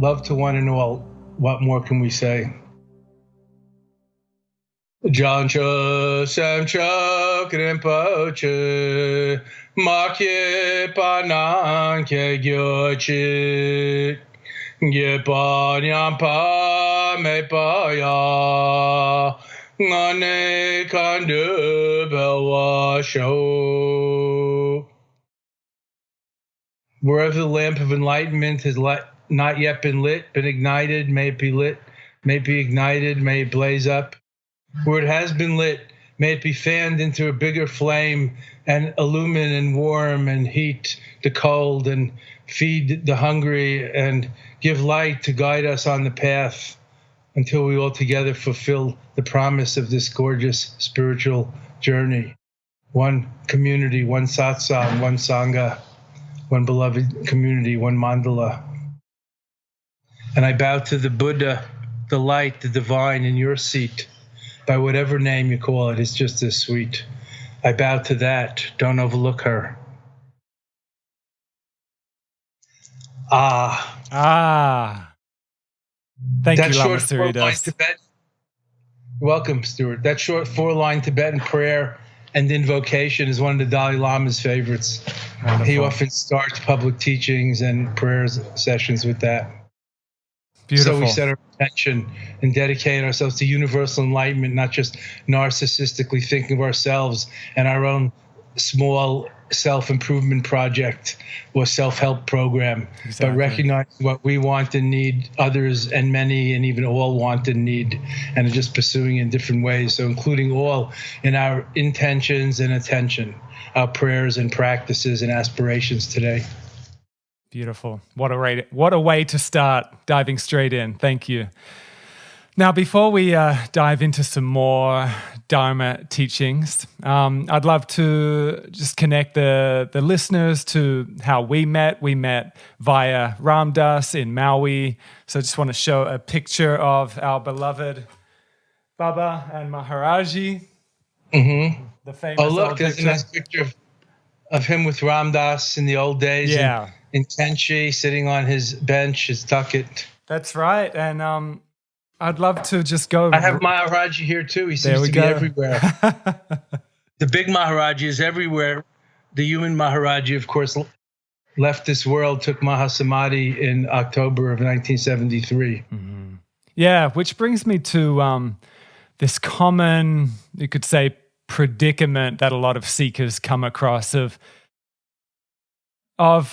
Love to one and all. What more can we say? Jancho Samcho Rinpoche Makye Panan Ke Gyochi Gepa Nyampa Mepaya Ngane Kandu Belwa Show. Wherever the lamp of enlightenment has not yet been ignited, may it be lit, may it be ignited, may it blaze up. Where it has been lit, may it be fanned into a bigger flame and illumine and warm and heat the cold and feed the hungry and give light to guide us on the path until we all together fulfill the promise of this gorgeous spiritual journey. One community, one satsang, one sangha, one beloved community, one mandala. And I bow to the Buddha, the light, the divine in your seat. By whatever name you call it, it's just as sweet. I bow to that. Don't overlook her. Thank you, Lama Surya. Welcome, Stuart. That short 4-line Tibetan prayer and invocation is one of the Dalai Lama's favorites. Wonderful. He often starts public teachings and prayers sessions with that. Beautiful. So we set our attention and dedicate ourselves to universal enlightenment, not just narcissistically thinking of ourselves and our own small self-improvement project or self-help program, exactly. But recognizing what we want and need, others and many and even all want and need, and just pursuing in different ways. So including all in our intentions and attention, our prayers and practices and aspirations today. Beautiful. What a way to start, diving straight in. Thank you. Now, before we dive into some more Dharma teachings, I'd love to just connect the listeners to how we met. We met via Ram Dass in Maui. So I just want to show a picture of our beloved Baba and Maharaji. Mm-hmm. The famous look, there's a nice picture of him with Ram Dass in the old days. Yeah. In Tenchi, sitting on his bench, his tucket. That's right. And I'd love to just go. I have Maharaji here too. He seems to be everywhere. The big Maharaji is everywhere. The human Maharaji, of course, left this world, took Mahasamadhi in October of 1973. Mm-hmm. Yeah, which brings me to this common, you could say, predicament that a lot of seekers come across of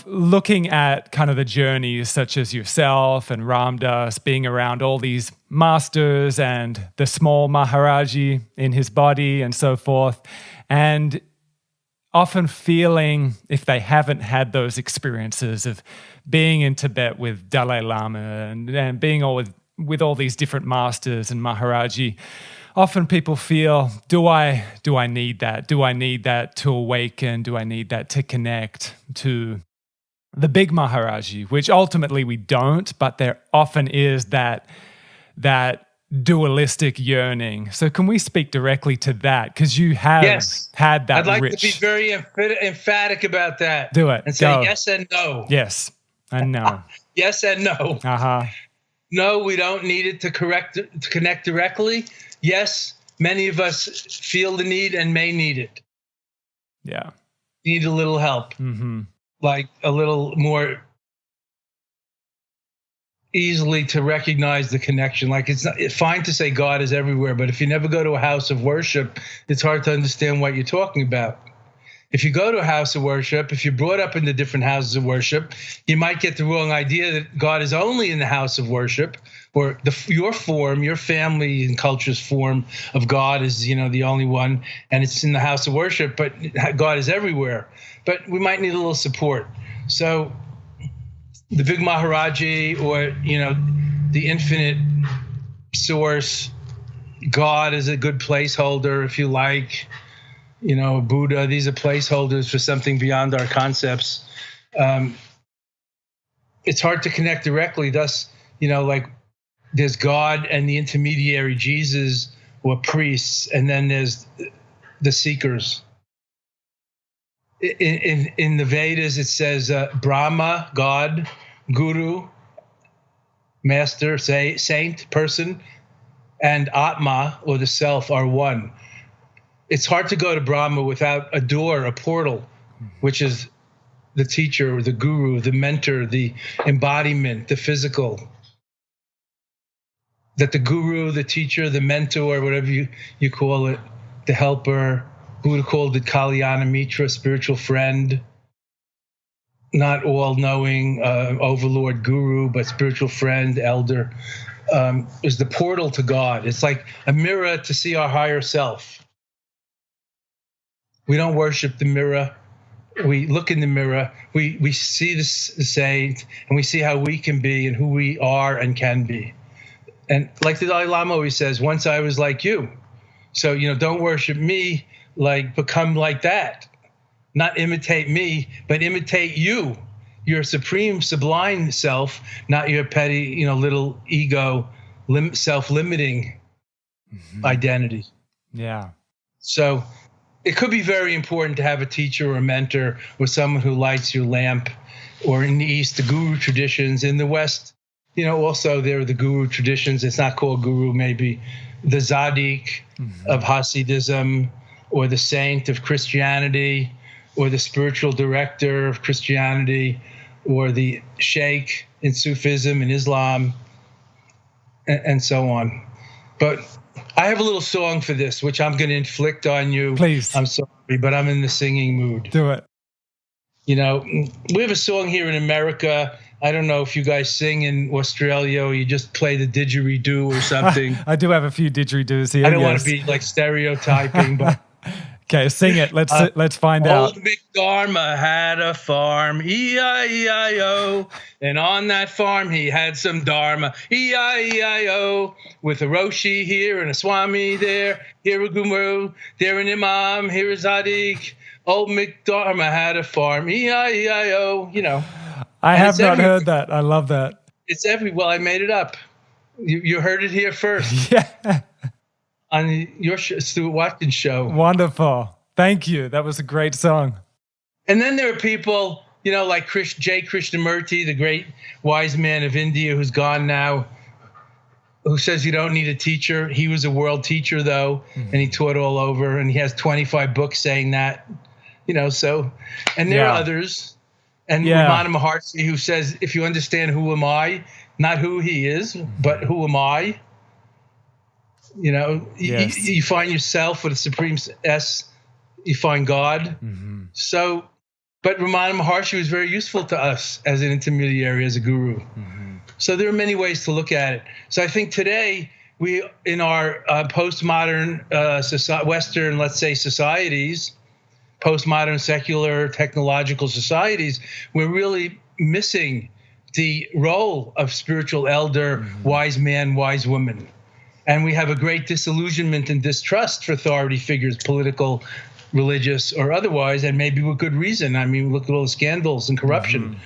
looking at kind of the journeys such as yourself and Ram Dass, being around all these masters and the small Maharaji in his body and so forth, and often feeling, if they haven't had those experiences of being in Tibet with Dalai Lama and being all with all these different masters and Maharaji, often people feel, do I need that? Do I need that to awaken? Do I need that to connect to the big Maharaji? Which ultimately we don't, but there often is that dualistic yearning. So can we speak directly to that? Because you have had that. I'd like to be very emphatic about that. Do it. And say yes and no. Yes and no. Yes and no. Uh-huh. No, we don't need it to connect directly. Yes, many of us feel the need and may need it. Yeah. Need a little help. Mm-hmm. Like a little more easily to recognize the connection. Like it's fine to say God is everywhere, but if you never go to a house of worship, it's hard to understand what you're talking about. If you go to a house of worship, if you're brought up in the different houses of worship, you might get the wrong idea that God is only in the house of worship, or your form, your family and culture's form of God is, the only one, and it's in the house of worship, but God is everywhere. But we might need a little support. So the big Maharaji or, the infinite source, God is a good placeholder, if you like. Buddha, these are placeholders for something beyond our concepts. It's hard to connect directly. Thus, like there's God and the intermediary, Jesus or priests, and then there's the seekers. In the Vedas, it says Brahma, God, Guru, master, say saint, person, and Atma, or the self, are one. It's hard to go to Brahma without a door, a portal, which is the teacher, the guru, the mentor, the embodiment, the physical. That the guru, the teacher, the mentor, whatever you call it, the helper, Buddha called it Kalyana Mitra, spiritual friend, not all-knowing overlord guru, but spiritual friend, elder, is the portal to God. It's like a mirror to see our higher self. We don't worship the mirror. We look in the mirror. We see the saint, and we see how we can be and who we are and can be. And like the Dalai Lama always says, once I was like you. So, don't worship me, become like that. Not imitate me, but imitate you, your supreme, sublime self, not your petty, little ego, self-limiting identity. Yeah. So it could be very important to have a teacher or a mentor or someone who lights your lamp, or in the East, the guru traditions. In the West, also there are the guru traditions. It's not called guru, maybe the Tzaddik of Hasidism, or the saint of Christianity, or the spiritual director of Christianity, or the sheikh in Sufism and Islam, and so on. But I have a little song for this, which I'm going to inflict on you. Please. I'm sorry, but I'm in the singing mood. Do it. We have a song here in America. I don't know if you guys sing in Australia or you just play the didgeridoo or something. I do have a few didgeridoos here. I don't want to be stereotyping, but okay, sing it. Let's find out. Old MacDharma had a farm, E-I-E-I-O, and on that farm he had some Dharma, E-I-E-I-O, with a Roshi here and a Swami there, here a Guru, there an Imam, here a Tzaddik. Old MacDharma had a farm, E-I-E-I-O, I have not heard that. I love that. It's well, I made it up. You heard it here first. Yeah. On your Stuart Watkins show. Wonderful. Thank you. That was a great song. And then there are people, like J. Krishnamurti, the great wise man of India who's gone now, who says you don't need a teacher. He was a world teacher, though, and he taught all over, and he has 25 books saying that, so. And there are others. And Ramana Maharshi, who says, if you understand who am I, not who he is, but who am I, you find yourself with a supreme S, you find God. Mm-hmm. So, but Ramana Maharshi was very useful to us as an intermediary, as a guru. Mm-hmm. So there are many ways to look at it. So I think today, we, in our postmodern Western, let's say, societies, postmodern, secular, technological societies, we're really missing the role of spiritual elder, wise man, wise woman. And we have a great disillusionment and distrust for authority figures, political, religious, or otherwise, and maybe with good reason. I mean, look at all the scandals and corruption.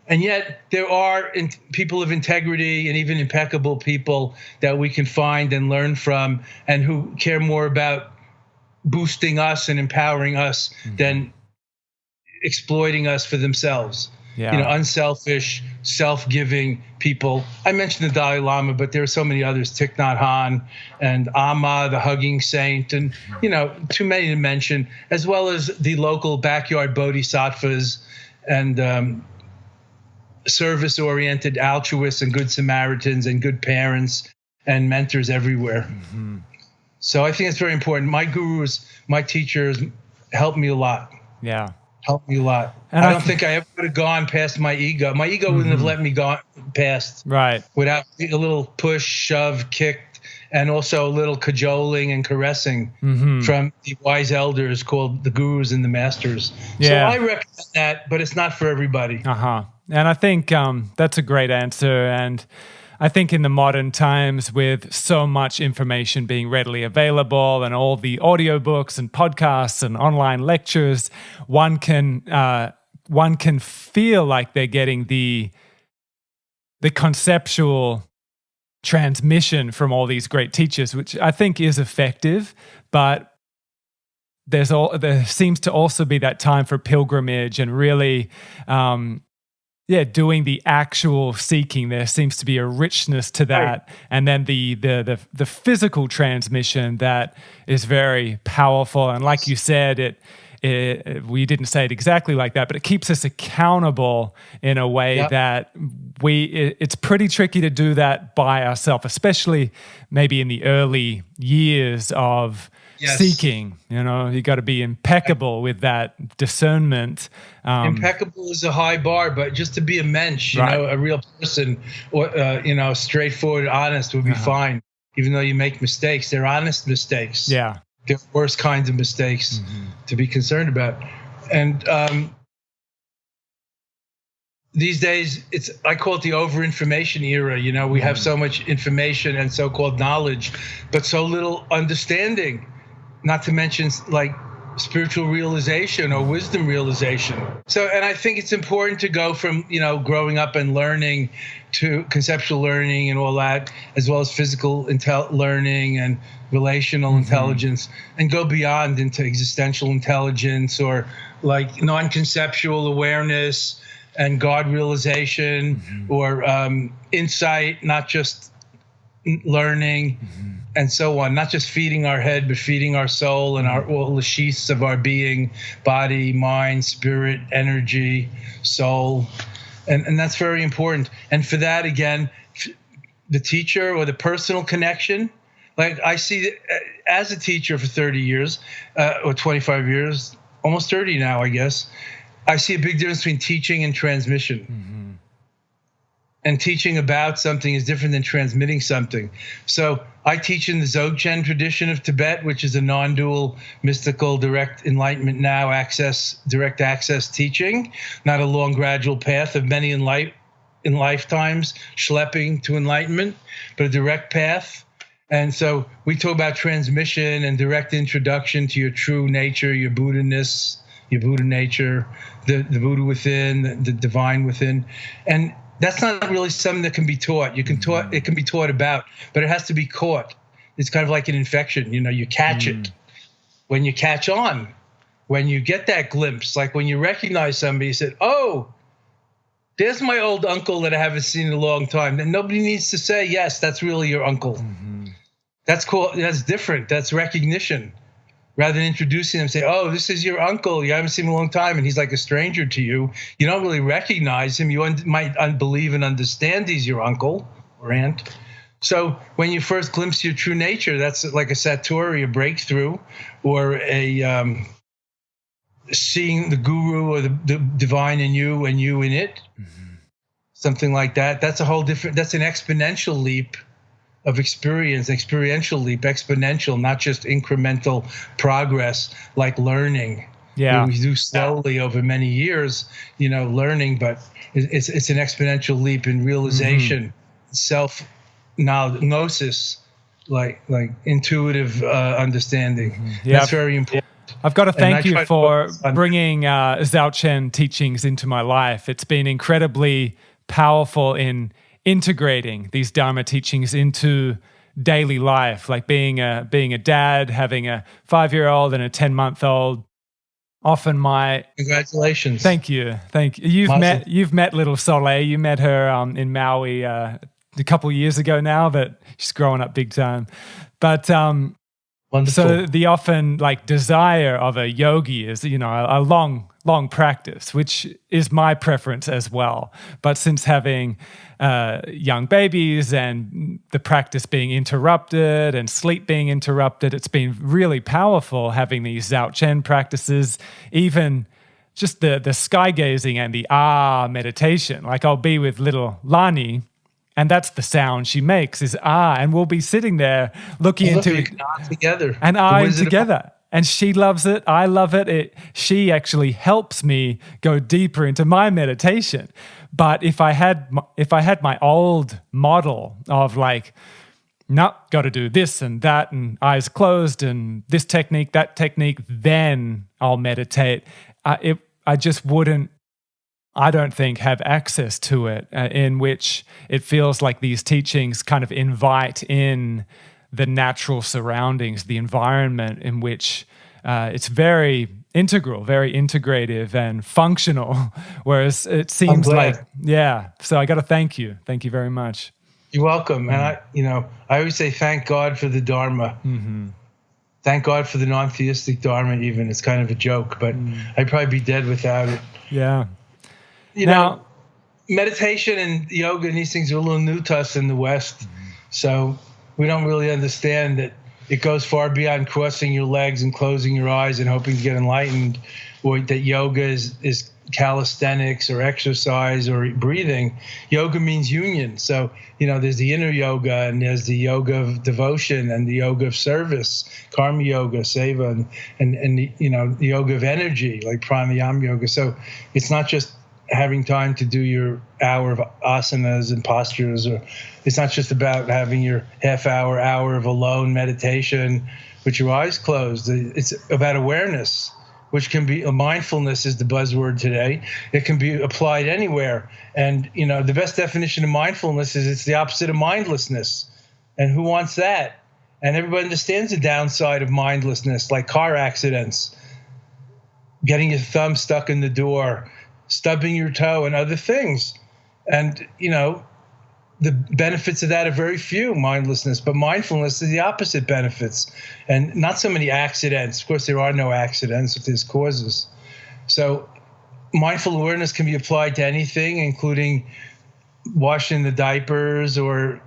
And yet there are people of integrity and even impeccable people that we can find and learn from, and who care more about boosting us and empowering us than exploiting us for themselves. Unselfish, self-giving people. I mentioned the Dalai Lama, but there are so many others, Thich Nhat Hanh and Amma, the hugging saint, and, too many to mention, as well as the local backyard bodhisattvas and service-oriented altruists and good Samaritans and good parents and mentors everywhere. So I think it's very important. My gurus, my teachers helped me a lot. Yeah. Helped me a lot. And I don't think I ever would have gone past my ego. My ego wouldn't have let me go past. Right. Without a little push, shove, kicked, and also a little cajoling and caressing from the wise elders called the gurus and the masters. Yeah. So I recommend that, but it's not for everybody. And I think that's a great answer. And I think in the modern times, with so much information being readily available and all the audiobooks and podcasts and online lectures, one can feel like they're getting the conceptual transmission from all these great teachers, which I think is effective, but there seems to also be that time for pilgrimage and really doing the actual seeking. There seems to be a richness to that. Right. And then the physical transmission that is very powerful. And like you said, we didn't say it exactly like that, but it keeps us accountable in a way that it's pretty tricky to do that by ourselves, especially maybe in the early years of seeking. You got to be impeccable with that discernment. Impeccable is a high bar, but just to be a mensch, a real person, or straightforward, honest would be fine. Even though you make mistakes, they're honest mistakes. Yeah. They're worst kinds of mistakes to be concerned about. And these days, I call it the over-information era. We have so much information and so-called knowledge, but so little understanding, not to mention like spiritual realization or wisdom realization. And I think it's important to go from, growing up and learning to conceptual learning and all that, as well as physical learning and relational intelligence, and go beyond into existential intelligence or like non-conceptual awareness and God realization or insight, not just learning and so on, not just feeding our head, but feeding our soul and all the sheaths of our being, body, mind, spirit, energy, soul. And that's very important. And for that, again, the teacher or the personal connection, like I see as a teacher for 30 years or 25 years, almost 30 now, I guess, I see a big difference between teaching and transmission. And teaching about something is different than transmitting something. So I teach in the Dzogchen tradition of Tibet, which is a non-dual, mystical, direct enlightenment now direct access teaching, not a long gradual path of many in lifetimes schlepping to enlightenment, but a direct path. And so we talk about transmission and direct introduction to your true nature, your Buddha-ness, your Buddha nature, the Buddha within, the divine within. And that's not really something that can be taught. It can be taught about, but it has to be caught. It's kind of like an infection. You catch it. When you catch on, when you get that glimpse, like when you recognize somebody, you said, oh, there's my old uncle that I haven't seen in a long time. And nobody needs to say, yes, that's really your uncle. That's cool. That's different. That's recognition. Rather than introducing them, say, oh, this is your uncle. You haven't seen him in a long time, and he's like a stranger to you. You don't really recognize him. You might believe and understand he's your uncle or aunt. So when you first glimpse your true nature, that's like a satori, a breakthrough, or a seeing the guru or the divine in you and you in it, something like that. That's a whole different, that's an exponential leap of experience, experiential leap, exponential, not just incremental progress like learning. Yeah, we do slowly over many years, learning, but it's an exponential leap in realization, self-knowledge, gnosis, like intuitive understanding. That's very important. I've got to thank you for bringing Dzogchen teachings into my life. It's been incredibly powerful in integrating these Dharma teachings into daily life, like being a dad, having a 5-year-old and a 10-month-old. Often congratulations. Thank you. You've met little Soleil. You met her in Maui a couple of years ago now, but she's growing up big time. But wonderful. So the often desire of a yogi is a long practice, which is my preference as well. But since having young babies and the practice being interrupted and sleep being interrupted, it's been really powerful having these Dzogchen practices, even just the sky gazing and the meditation. Like I'll be with little Lani, and that's the sound she makes is and we'll be sitting there looking into it together and together. And she loves it. I love it. She actually helps me go deeper into my meditation. But if I had my old model of got to do this and that and eyes closed and this technique, that technique, then I'll meditate. I just wouldn't, I don't think, have access to it, in which it feels like these teachings kind of invite in the natural surroundings, the environment in which it's very integral, very integrative and functional, whereas it seems like, so I got to thank you. Thank you very much. You're welcome. And I always say thank God for the Dharma. Thank God for the non-theistic Dharma even. It's kind of a joke, but I'd probably be dead without it. Yeah. You know, meditation and yoga and these things are a little new to us in the West. So we don't really understand that it goes far beyond crossing your legs and closing your eyes and hoping to get enlightened, or that yoga is calisthenics or exercise or breathing. Yoga means union. So, there's the inner yoga and there's the yoga of devotion and the yoga of service, karma yoga, seva, and the yoga of energy, like pranayama yoga. So it's not just having time to do your hour of asanas and postures, or it's not just about having your hour of alone meditation with your eyes closed. It's about awareness, which can be mindfulness is the buzzword today. It can be applied anywhere. And, the best definition of mindfulness is it's the opposite of mindlessness. And who wants that? And everybody understands the downside of mindlessness, like car accidents, getting your thumb stuck in the door, stubbing your toe, and other things. And, the benefits of that are very few, mindlessness, but mindfulness is the opposite benefits, and not so many accidents. Of course, there are no accidents if there's causes. So mindful awareness can be applied to anything, including washing the diapers, or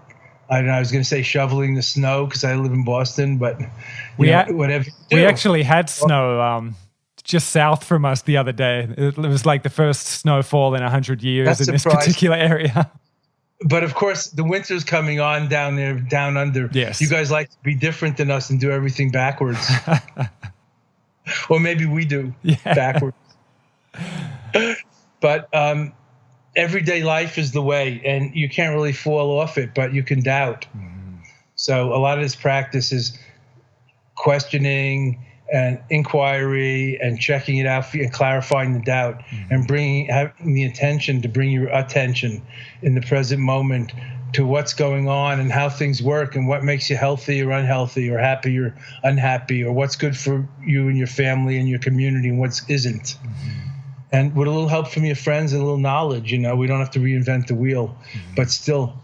I was going to say shoveling the snow because I live in Boston, but whatever you do. We actually had snow just south from us the other day. It was like the first snowfall in 100 years in this particular area. But of course, the winter's coming on down there, down under. Yes. You guys like to be different than us and do everything backwards. Or maybe we do backwards. But everyday life is the way, and you can't really fall off it, but you can doubt. So a lot of this practice is questioning and inquiry and checking it out and clarifying the doubt, and having the intention to bring your attention in the present moment to what's going on and how things work and what makes you healthy or unhealthy or happy or unhappy, or what's good for you and your family and your community and what isn't. And with a little help from your friends and a little knowledge, we don't have to reinvent the wheel, but still,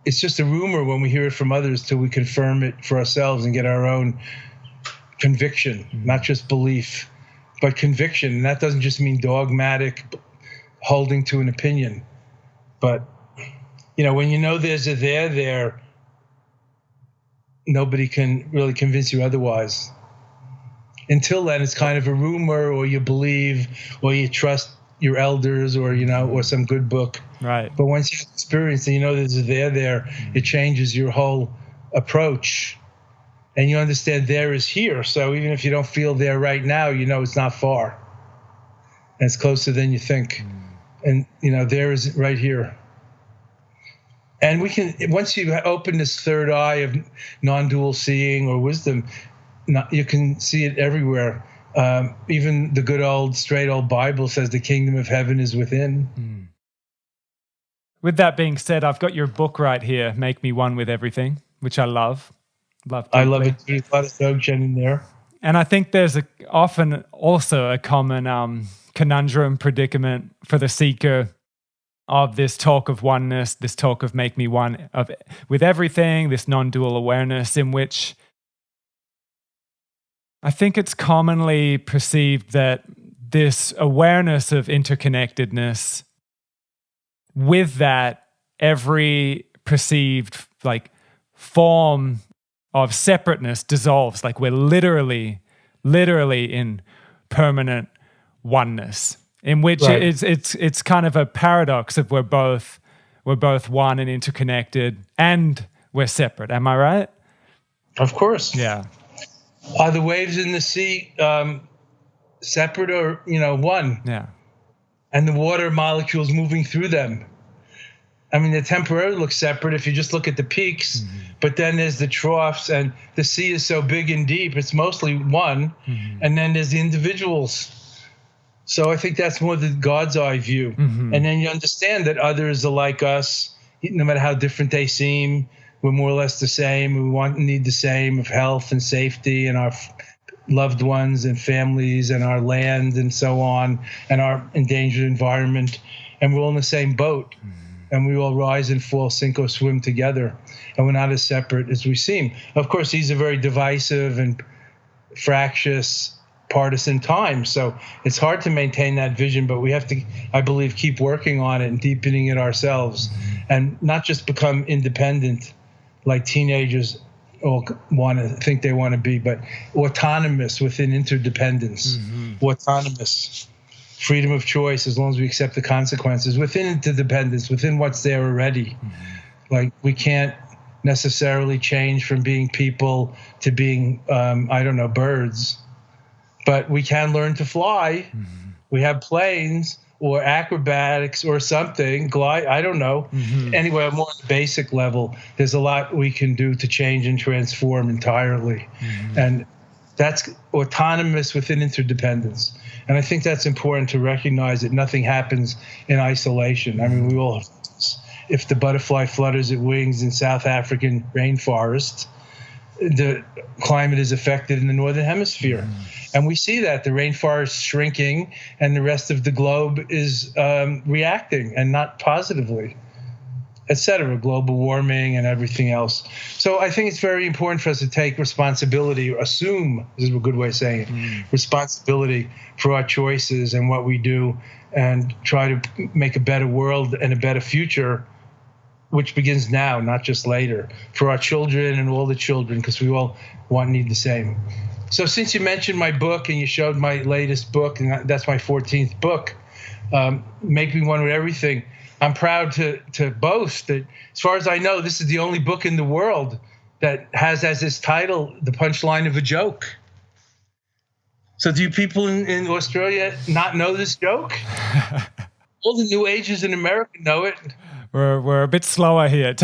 it's just a rumor when we hear it from others till we confirm it for ourselves and get our own conviction, not just belief, but conviction. And that doesn't just mean dogmatic holding to an opinion. But, when there's a there, nobody can really convince you otherwise. Until then, it's kind of a rumor, or you believe, or you trust your elders, or, or some good book. Right. But once you experience and there's a there, it changes your whole approach. And you understand there is here. So even if you don't feel there right now, it's not far. And it's closer than you think. And, there is right here. And we can, once you open this third eye of non-dual seeing or wisdom, you can see it everywhere. Even the good old, straight old Bible says the kingdom of heaven is within. With that being said, I've got your book right here, Make Me One with Everything, which I love. I love it too. There's a lot of Dzogchen in there. And I think there's often also a common conundrum predicament for the seeker of this talk of oneness, this talk of make me one with everything, this non-dual awareness, in which I think it's commonly perceived that this awareness of interconnectedness, with that, every perceived form of separateness dissolves. Like we're literally in permanent oneness, in which it's kind of a paradox of we're both one and interconnected, and we're separate. Am I right? Of course. Yeah. Are the waves in the sea separate or one? Yeah. And the water molecules moving through them. I mean, they temporarily look separate if you just look at the peaks, but then there's the troughs, and the sea is so big and deep, it's mostly one, and then there's the individuals. So I think that's more the God's eye view. And then you understand that others are like us, no matter how different they seem. We're more or less the same. We need the same of health and safety and our loved ones and families and our land and so on, and our endangered environment. And we're all in the same boat. And we all rise and fall, sink or swim together. And we're not as separate as we seem. Of course, these are very divisive and fractious, partisan times. So it's hard to maintain that vision, but we have to, I believe, keep working on it and deepening it ourselves, and not just become independent like teenagers all think they want to be, but autonomous within interdependence, autonomous. Freedom of choice, as long as we accept the consequences within interdependence, within what's there already. Like, we can't necessarily change from being people to being, birds, but we can learn to fly. We have planes or acrobatics or something, glide, I don't know. Anyway, more on the basic level, there's a lot we can do to change and transform entirely. And that's autonomous within interdependence. And I think that's important to recognize, that nothing happens in isolation. I mean, we all, if the butterfly flutters its wings in South African rainforest, the climate is affected in the Northern Hemisphere. And we see that the rainforest shrinking and the rest of the globe is reacting, and not positively, et cetera, global warming and everything else. So I think it's very important for us to take responsibility, or assume, this is a good way of saying it, responsibility for our choices and what we do, and try to make a better world and a better future, which begins now, not just later, for our children and all the children, because we all want and need the same. So since you mentioned my book and you showed my latest book, and that's my 14th book, Make Me One With Everything, I'm proud to boast that, as far as I know, this is the only book in the world that has as its title the punchline of a joke. So do you people in Australia not know this joke? All the New Agers in America know it. We're a bit slower here.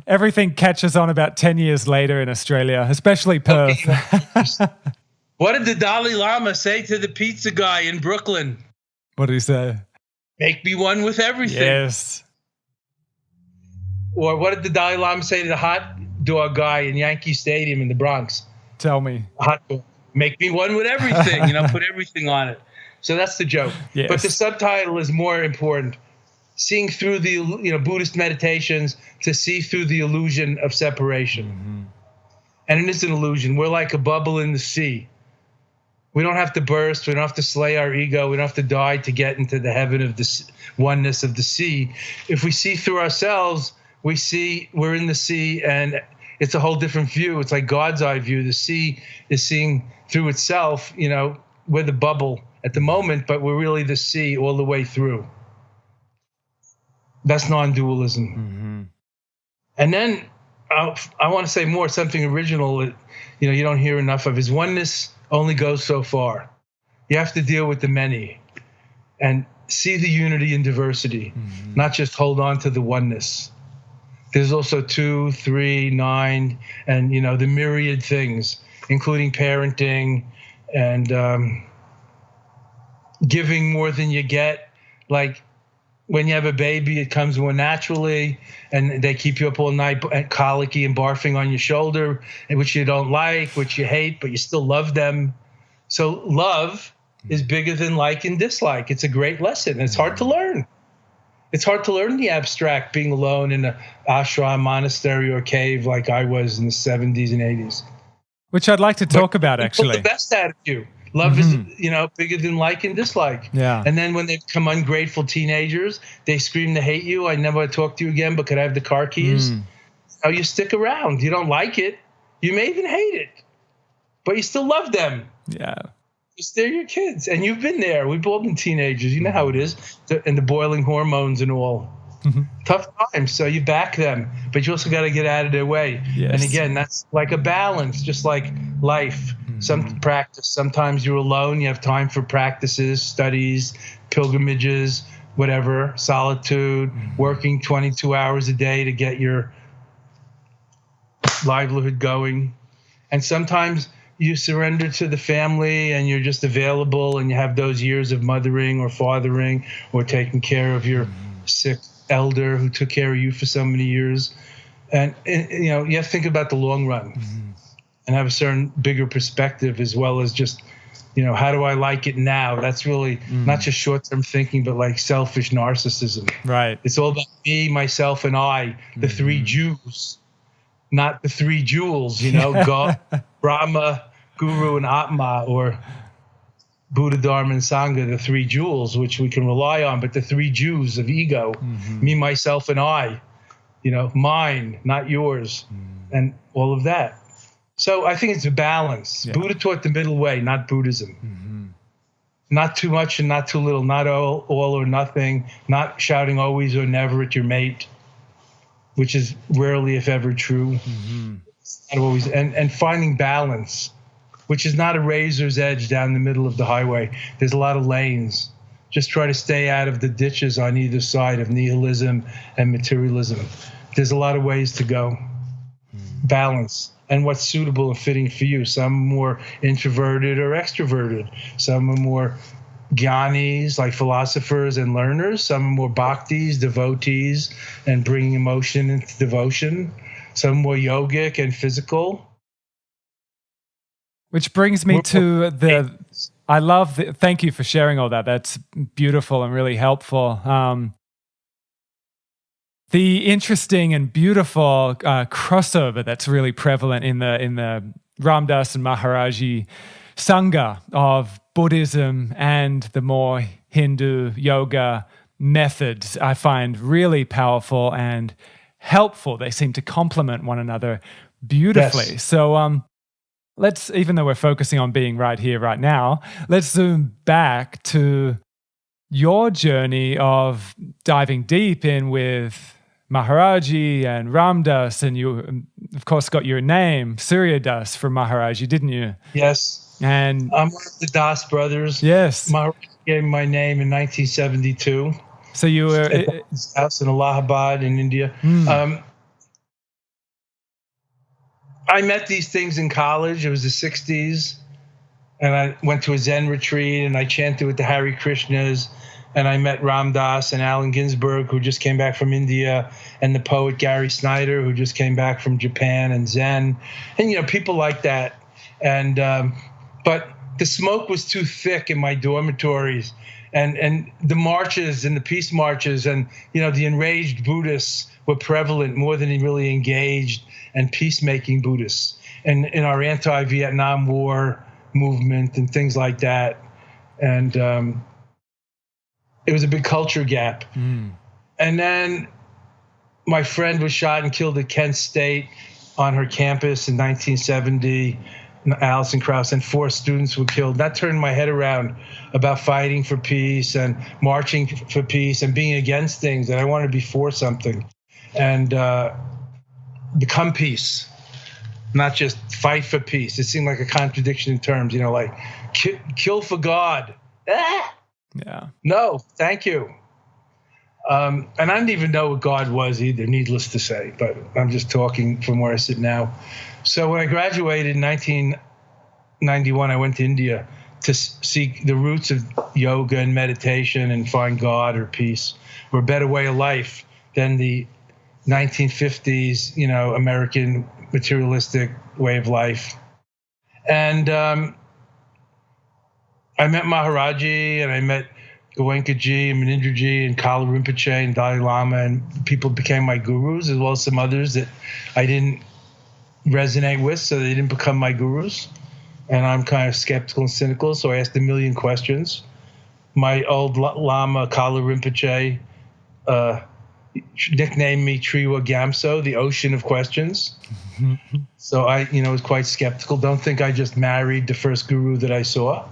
Everything catches on about 10 years later in Australia, especially Perth. Okay. What did the Dalai Lama say to the pizza guy in Brooklyn? What did he say? Make me one with everything. Yes. Or what did the Dalai Lama say to the hot dog guy in Yankee Stadium in the Bronx? Tell me. Hot dog. Make me one with everything. Put everything on it. So that's the joke. Yes. But the subtitle is more important. Seeing through the Buddhist meditations to see through the illusion of separation. And it is an illusion. We're like a bubble in the sea. We don't have to burst. We don't have to slay our ego. We don't have to die to get into the heaven of the oneness of the sea. If we see through ourselves, we see we're in the sea, and it's a whole different view. It's like God's eye view. The sea is seeing through itself. We're the bubble at the moment, but we're really the sea all the way through. That's non-dualism. And then I want to say more, something original that you don't hear enough of, is oneness only goes so far. You have to deal with the many and see the unity and diversity, not just hold on to the oneness. There's also 2, 3, 9, and the myriad things, including parenting and giving more than you get. Like, when you have a baby, it comes more naturally, and they keep you up all night, colicky and barfing on your shoulder, which you don't like, which you hate, but you still love them. So love is bigger than like and dislike. It's a great lesson. It's hard to learn. It's hard to learn the abstract, being alone in an ashram, monastery, or cave like I was in the 70s and 80s. Which I'd like to talk about, actually. Put the best out of you. Love is, bigger than like and dislike. Yeah. And then when they become ungrateful teenagers, they scream to hate you. I never want to talk to you again, but could I have the car keys? You stick around. You don't like it. You may even hate it, but you still love them. Yeah. Because they're your kids. And you've been there. We've all been teenagers. You know how it is. And the boiling hormones and all. Tough times. So you back them, but you also got to get out of their way. Yes. And again, that's like a balance, just like life. Some practice. Sometimes you're alone. You have time for practices, studies, pilgrimages, whatever, solitude, working 22 hours a day to get your livelihood going. And sometimes you surrender to the family and you're just available, and you have those years of mothering or fathering or taking care of your sick elder who took care of you for so many years. And you have to think about the long run. and have a certain bigger perspective, as well as just, how do I like it now? That's really not just short-term thinking, but like selfish narcissism. Right. It's all about me, myself, and I, the three Jews, not the three jewels, God, Brahma, Guru, and Atma, or Buddha, Dharma, and Sangha, the three jewels, which we can rely on, but the three Jews of ego, me, myself, and I, mine, not yours, and all of that. So I think it's a balance. Yeah. Buddha taught the middle way, not Buddhism. Not too much and not too little, not all or nothing, not shouting always or never at your mate, which is rarely, if ever, true. Not always, and finding balance, which is not a razor's edge down the middle of the highway. There's a lot of lanes. Just try to stay out of the ditches on either side of nihilism and materialism. There's a lot of ways to go. Balance. And what's suitable and fitting for you. Some more introverted or extroverted. Some are more jnanis, like philosophers and learners. Some are more bhaktis, devotees, and bringing emotion into devotion. Some more yogic and physical. Which brings me to thank you for sharing all that. That's beautiful and really helpful. The interesting and beautiful crossover that's really prevalent in the Ram Dass and Maharaji Sangha of Buddhism and the more Hindu yoga methods, I find really powerful and helpful. They seem to complement one another beautifully. Yes. So let's, even though we're focusing on being right here, right now, let's zoom back to your journey of diving deep in with Maharaji and Ram Dass, and you, of course, got your name, Surya Das, from Maharaji, didn't you? Yes. And I'm one of the Das brothers. Yes. Maharaji gave me my name in 1972. So you were at his house in Allahabad in India. I met these things in college. It was the 60s. And I went to a Zen retreat and I chanted with the Hare Krishnas. And I met Ram Dass and Allen Ginsberg, who just came back from India, and the poet Gary Snyder, who just came back from Japan, and Zen. And, people like that. And but the smoke was too thick in my dormitories. And the marches and the peace marches and, the enraged Buddhists were prevalent more than the really engaged and peacemaking Buddhists. And in our anti-Vietnam War movement and things like that. And it was a big culture gap. And then my friend was shot and killed at Kent State on her campus in 1970, Alison Krauss, and 4 students were killed. That turned my head around about fighting for peace and marching for peace and being against things, and I wanted to be for something and become peace, not just fight for peace. It seemed like a contradiction in terms, like kill for God. Yeah. No, thank you. And I didn't even know what God was either, needless to say, but I'm just talking from where I sit now. So when I graduated in 1991, I went to India to seek the roots of yoga and meditation and find God or peace or a better way of life than the 1950s, American materialistic way of life. And I met Maharaji and I met Goenkaji and Manindraji and Kala Rinpoche and Dalai Lama, and people became my gurus, as well as some others that I didn't resonate with, so they didn't become my gurus. And I'm kind of skeptical and cynical, so I asked a million questions. My old Lama, Kala Rinpoche, nicknamed me Triwa Gamso, the ocean of questions. So I, was quite skeptical. Don't think I just married the first guru that I saw.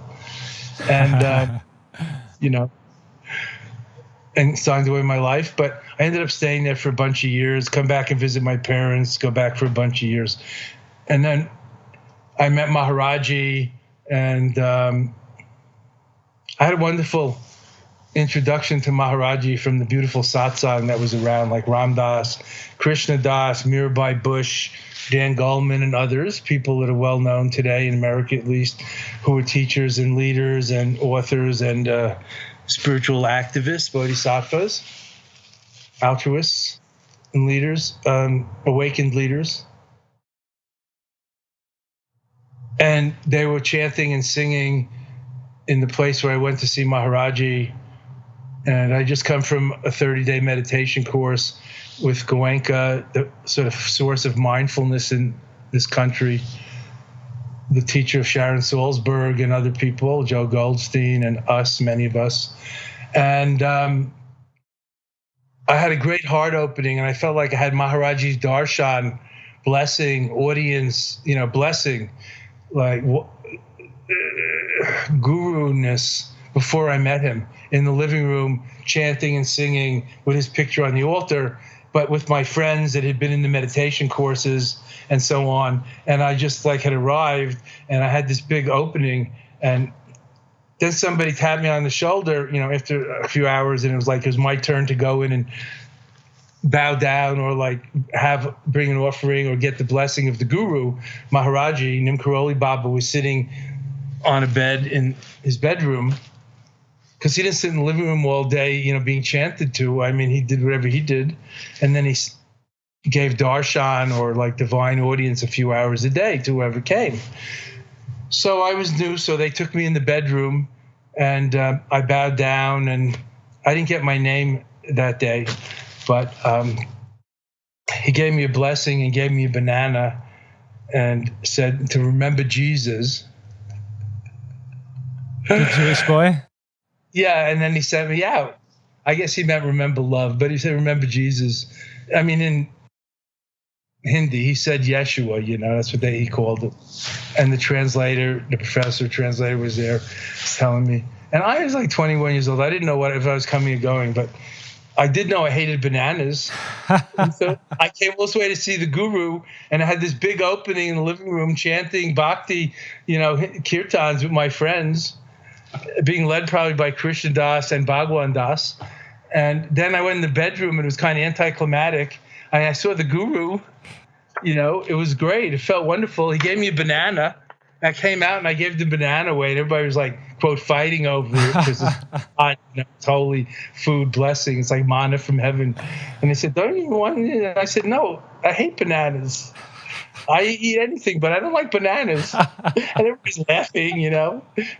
And, and signed away my life. But I ended up staying there for a bunch of years, come back and visit my parents, go back for a bunch of years. And then I met Maharaji, and I had a wonderful introduction to Maharaji from the beautiful satsang that was around, like Ram Dass, Krishna Das, Mirabai Bush, Dan Goleman, and others, people that are well known today in America, at least, who are teachers and leaders and authors and spiritual activists, bodhisattvas, altruists, and leaders, awakened leaders. And they were chanting and singing in the place where I went to see Maharaji. And I just come from a 30-day meditation course with Goenka, the sort of source of mindfulness in this country, the teacher of Sharon Salzberg and other people, Joe Goldstein and us, many of us. And I had a great heart opening, and I felt like I had Maharaji's darshan, blessing, audience, blessing, like guru-ness before I met him in the living room, chanting and singing with his picture on the altar, but with my friends that had been in the meditation courses and so on. And I just had arrived, and I had this big opening, and then somebody tapped me on the shoulder, after a few hours, and it was my turn to go in and bow down or bring an offering or get the blessing of the guru. Maharaji, Neem Karoli Baba, was sitting on a bed in his bedroom, because he didn't sit in the living room all day, being chanted to. I mean, he did whatever he did. And then he gave darshan or divine audience a few hours a day to whoever came. So I was new, so they took me in the bedroom, and I bowed down, and I didn't get my name that day, but he gave me a blessing and gave me a banana and said to remember Jesus. The Jewish boy? Yeah, and then he sent me out. I guess he meant remember love, but he said remember Jesus. I mean, in Hindi, he said Yeshua, that's what he called it. And the professor translator was there telling me. And I was 21 years old. I didn't know if I was coming or going, but I did know I hated bananas. And so I came all this way to see the guru, and I had this big opening in the living room chanting bhakti, kirtans with my friends, being led probably by Krishna Das and Bhagwan Das. And then I went in the bedroom, and it was kind of anticlimactic. And I saw the guru, it was great. It felt wonderful. He gave me a banana. I came out and I gave the banana away, and everybody was quote, fighting over it because it's holy food blessing. It's like manna from heaven. And they said, don't you want it? And I said, no, I hate bananas. I eat anything, but I don't like bananas. And everybody's laughing,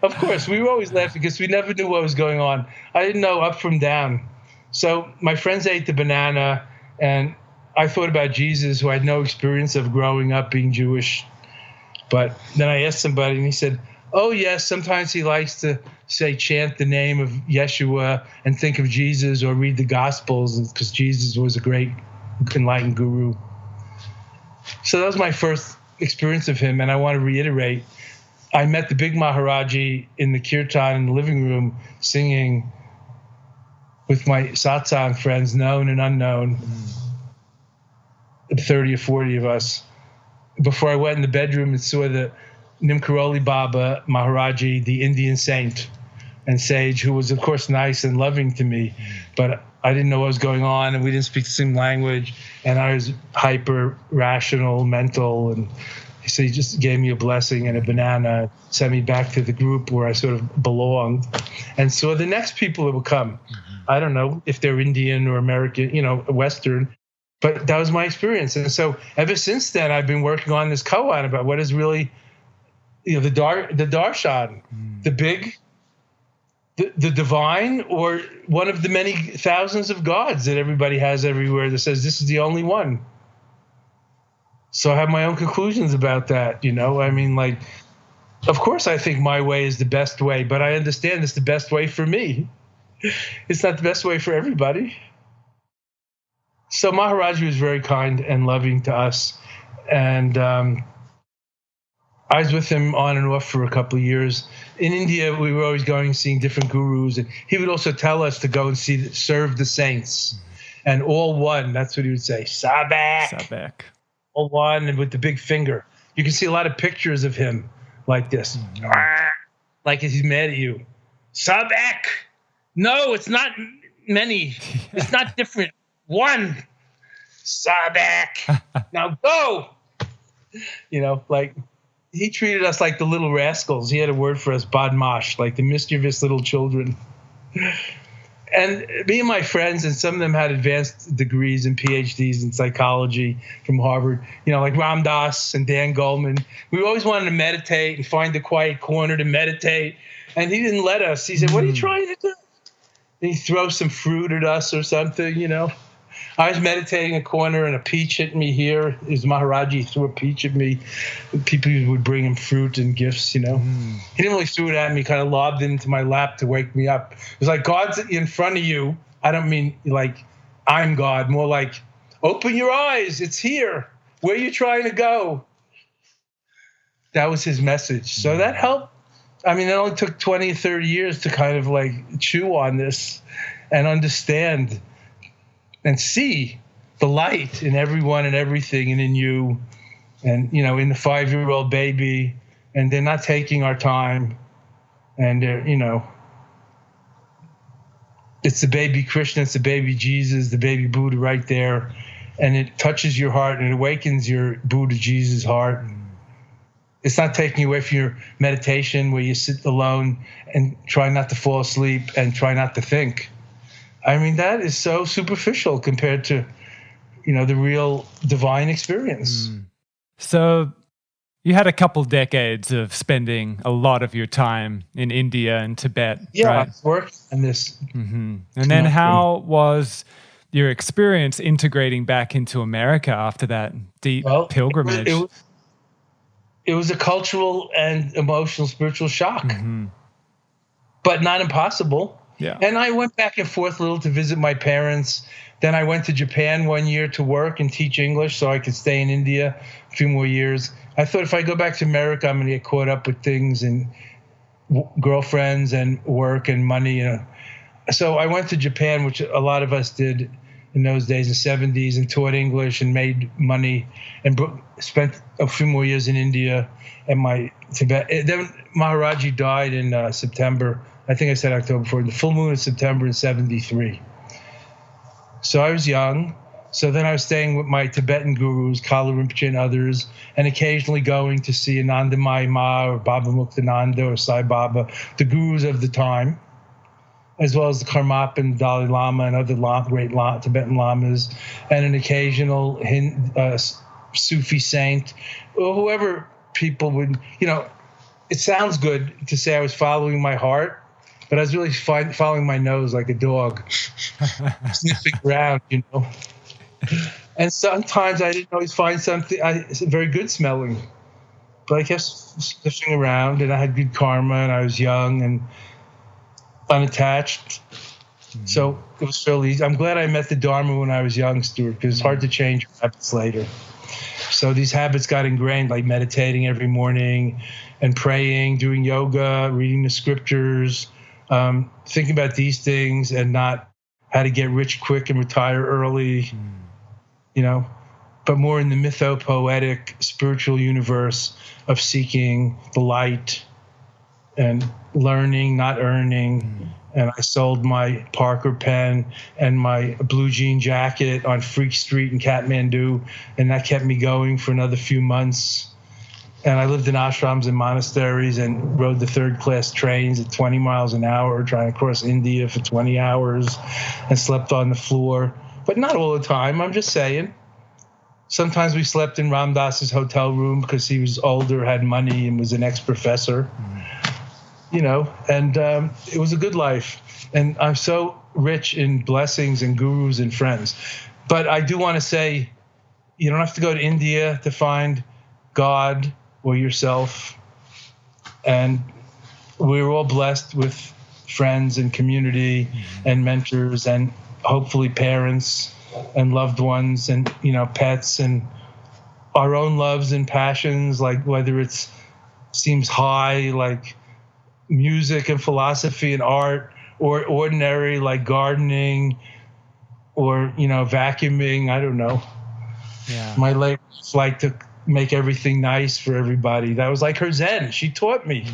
Of course, we were always laughing because we never knew what was going on. I didn't know up from down. So my friends ate the banana, and I thought about Jesus, who I had no experience of growing up being Jewish. But then I asked somebody, and he said, oh, yes, sometimes he likes to chant the name of Yeshua and think of Jesus or read the Gospels, because Jesus was a great enlightened guru. So that was my first experience of him, and I want to reiterate, I met the big Maharaji in the kirtan in the living room singing with my satsang friends, known and unknown, 30 or 40 of us, before I went in the bedroom and saw the Neem Karoli Baba Maharaji, the Indian saint and sage, who was, of course, nice and loving to me, but I didn't know what was going on, and we didn't speak the same language, and I was hyper rational, mental, and so he just gave me a blessing and a banana, sent me back to the group where I sort of belonged, and saw the next people that would come. I don't know if they're Indian or American, Western, but that was my experience. And so ever since then, I've been working on this koan about what is really, the darshan, the big, the divine, or one of the many thousands of gods that everybody has everywhere that says this is the only one. So I have my own conclusions about that, I mean, of course I think my way is the best way, but I understand it's the best way for me. It's not the best way for everybody. So Maharaji was very kind and loving to us. And I was with him on and off for a couple of years. In India, we were always going, seeing different gurus. And he would also tell us to go and serve the saints. And all one, that's what he would say, Sabak. Sabak. All one, and with the big finger. You can see a lot of pictures of him like this. Like he's mad at you. Sabak. No, it's not many. It's not different. One. Sabak. Now go. He treated us like the little rascals. He had a word for us, badmash, like the mischievous little children. And me and my friends, and some of them had advanced degrees and PhDs in psychology from Harvard, like Ram Dass and Dan Goleman. We always wanted to meditate and find a quiet corner to meditate. And he didn't let us. He said, "What are you trying to do?" And he throws some fruit at us or something, I was meditating in a corner and a peach hit me here. It was Maharaja. He threw a peach at me. People would bring him fruit and gifts, He didn't really throw it at me, kind of lobbed it into my lap to wake me up. It was like, God's in front of you. I don't mean like I'm God, more like open your eyes. It's here. Where are you trying to go? That was his message. So that helped. I mean, it only took 20, 30 years to kind of like chew on this and understand and see the light in everyone and everything and in you and, in the 5-year-old baby. And they're not taking our time. And they're, it's the baby Krishna, it's the baby Jesus, the baby Buddha right there. And it touches your heart and it awakens your Buddha Jesus heart. It's not taking away from your meditation where you sit alone and try not to fall asleep and try not to think. I mean, that is so superficial compared to, the real divine experience. So you had a couple decades of spending a lot of your time in India and Tibet, yeah, right? I was working on this. Mm-hmm. And then how was your experience integrating back into America after that deep pilgrimage? It was a cultural and emotional, spiritual shock, but not impossible. Yeah. And I went back and forth a little to visit my parents. Then I went to Japan 1 year to work and teach English so I could stay in India a few more years. I thought if I go back to America, I'm going to get caught up with things and girlfriends and work and money. So I went to Japan, which a lot of us did in those days, in the 70s, and taught English and made money and spent a few more years in India and my Tibet. Then Maharaji died in September. I think I said October 4th, the full moon of September in 73. So I was young. So then I was staying with my Tibetan gurus, Kala Rinpoche and others, and occasionally going to see Anandamayi Ma or Baba Muktananda or Sai Baba, the gurus of the time, as well as the Karmapa and the Dalai Lama and other great Tibetan lamas, and an occasional Sufi saint, or whoever people would, it sounds good to say I was following my heart, but I was really following my nose like a dog, sniffing around, And sometimes I didn't always find something very good smelling, but I kept sniffing around, and I had good karma, and I was young and unattached. So it was fairly easy. I'm glad I met the Dharma when I was young, Stuart, because it's hard to change your habits later. So these habits got ingrained, like meditating every morning and praying, doing yoga, reading the scriptures, thinking about these things and not how to get rich quick and retire early, but more in the mythopoetic spiritual universe of seeking the light and learning, not earning. And I sold my Parker pen and my blue jean jacket on Freak Street in Kathmandu, and that kept me going for another few months. And I lived in ashrams and monasteries and rode the third-class trains at 20 miles an hour, trying to cross India for 20 hours, and slept on the floor. But not all the time, I'm just saying. Sometimes we slept in Ram Dass's hotel room because he was older, had money, and was an ex-professor. And it was a good life. And I'm so rich in blessings and gurus and friends. But I do want to say, you don't have to go to India to find God or yourself. And we're all blessed with friends and community and mentors and hopefully parents and loved ones and, pets and our own loves and passions, like whether it seems high, like music and philosophy and art, or ordinary like gardening or vacuuming. I don't know. Yeah. My late like to make everything nice for everybody. That was like her Zen. She taught me.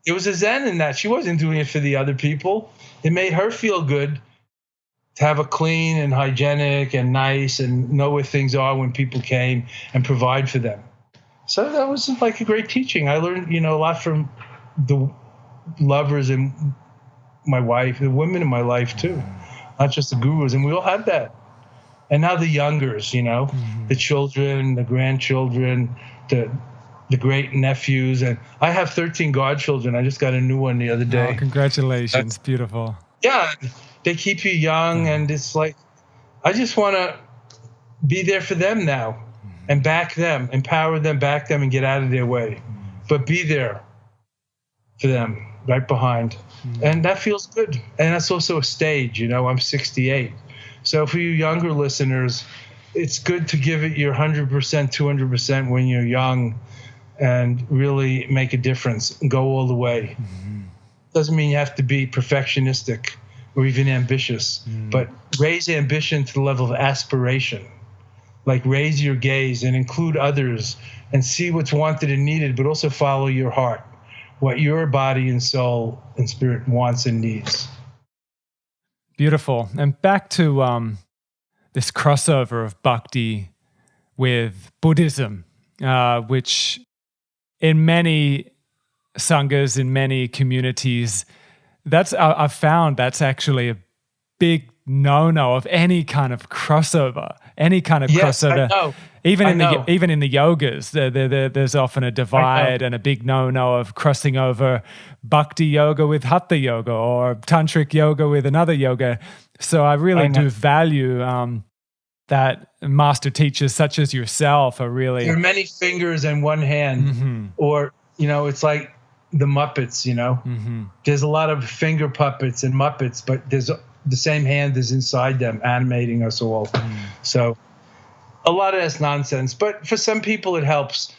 It was a Zen in that she wasn't doing it for the other people. It made her feel good to have a clean and hygienic and nice and know where things are when people came and provide for them. So that was like a great teaching. I learned a lot from the lovers and my wife, the women in my life too, not just the gurus. And we all have that. And now the youngers, the children, the grandchildren, the great nephews. And I have 13 godchildren. I just got a new one the other day. Oh, congratulations. Beautiful. Yeah. They keep you young. And it's like, I just want to be there for them now and back them, empower them, back them, and get out of their way. But be there for them, right behind. And that feels good. And that's also a stage, I'm 68. So for you younger listeners, it's good to give it your 100%, 200% when you're young and really make a difference and go all the way. Doesn't mean you have to be perfectionistic or even ambitious, but raise ambition to the level of aspiration. Like raise your gaze and include others and see what's wanted and needed, but also follow your heart, what your body and soul and spirit wants and needs. Beautiful. And back to this crossover of bhakti with Buddhism, which in many sanghas, in many communities, I've found that's actually a big no-no of any kind of crossover. Crossover. I know. Even in the yogas, there's often a divide and a big no-no of crossing over bhakti yoga with hatha yoga or tantric yoga with another yoga. So I really do value that master teachers such as yourself are really... There are many fingers in one hand, or, it's like the Muppets, There's a lot of finger puppets and Muppets, but there's the same hand is inside them animating us all. So a lot of that's nonsense, but for some people it helps.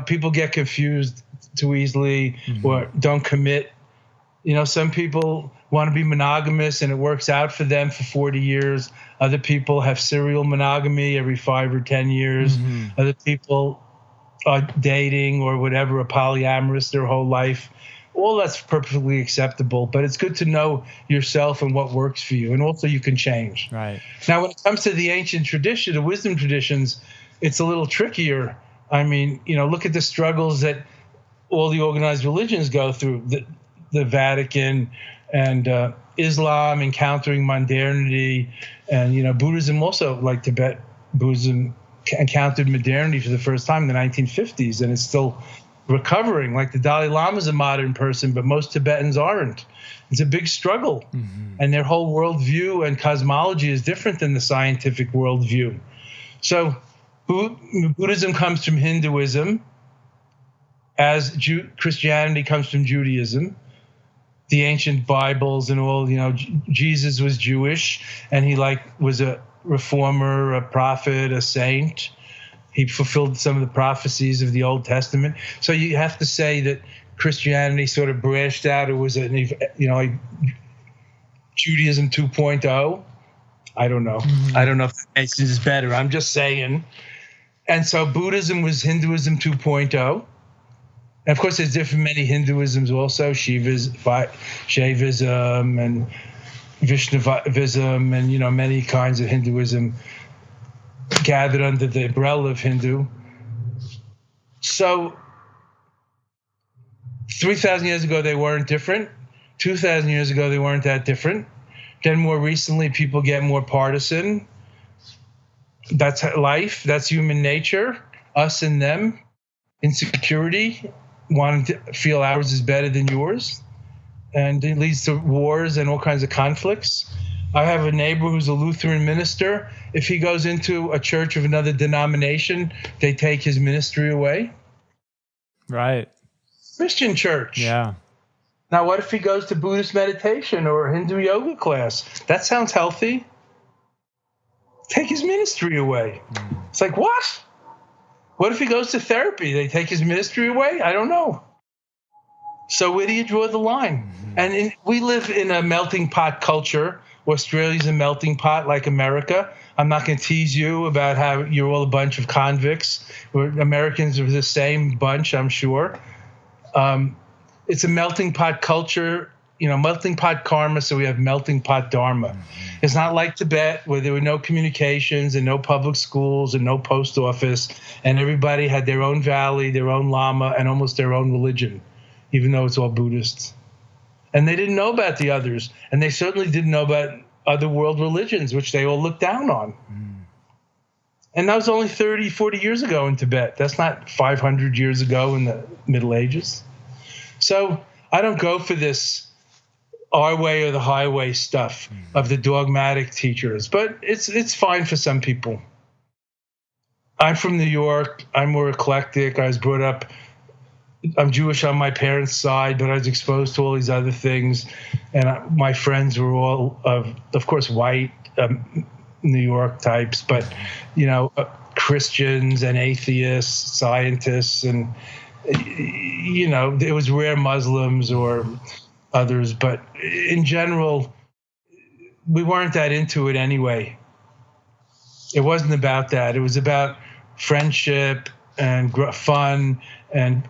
People get confused too easily or don't commit. Some people want to be monogamous and it works out for them for 40 years. Other people have serial monogamy every 5 or 10 years. Other people are dating or whatever, are polyamorous their whole life. All that's perfectly acceptable, but it's good to know yourself and what works for you. And also you can change. Right. Now, when it comes to the ancient tradition, the wisdom traditions, it's a little trickier. I mean, look at the struggles that all the organized religions go through, the Vatican and Islam encountering modernity. And, Buddhism also, like Tibet Buddhism, encountered modernity for the first time in the 1950s, and it's still recovering. Like the Dalai Lama is a modern person, but most Tibetans aren't. It's a big struggle. And their whole worldview and cosmology is different than the scientific worldview. So Buddhism comes from Hinduism, as Christianity comes from Judaism. The ancient Bibles and all, Jesus was Jewish, and he was a reformer, a prophet, a saint. He fulfilled some of the prophecies of the Old Testament. So you have to say that Christianity sort of branched out. It was like Judaism 2.0. I don't know. I don't know if that makes it better. I'm just saying. And so Buddhism was Hinduism 2.0. And of course, there's many Hinduisms also, Shaivism and Vaishnavism and, many kinds of Hinduism gathered under the umbrella of Hindu. So 3,000 years ago, they weren't different. 2,000 years ago, they weren't that different. Then more recently, people get more partisan. That's life. That's human nature, us and them. Insecurity, wanting to feel ours is better than yours. And it leads to wars and all kinds of conflicts. I have a neighbor who's a Lutheran minister. If he goes into a church of another denomination, they take his ministry away. Right. Christian church. Yeah. Now, what if he goes to Buddhist meditation or Hindu yoga class? That sounds healthy. Take his ministry away. It's like, what? What if he goes to therapy? They take his ministry away? I don't know. So where do you draw the line? And we live in a melting pot culture. Australia's a melting pot like America. I'm not going to tease you about how you're all a bunch of convicts. Americans are the same bunch, I'm sure. It's a melting pot culture, melting pot karma, so we have melting pot dharma. It's not like Tibet, where there were no communications and no public schools and no post office, and everybody had their own valley, their own lama, and almost their own religion, even though it's all Buddhist. And they didn't know about the others. And they certainly didn't know about other world religions, which they all looked down on. And that was only 30, 40 years ago in Tibet. That's not 500 years ago in the Middle Ages. So I don't go for this our way or the highway stuff of the dogmatic teachers, but it's fine for some people. I'm from New York. I'm more eclectic. I was brought up, I'm Jewish on my parents' side, but I was exposed to all these other things. And my friends were all, of course, white, New York types, but, Christians and atheists, scientists, and, it was rare Muslims or others. But in general, we weren't that into it anyway. It wasn't about that. It was about friendship and fun and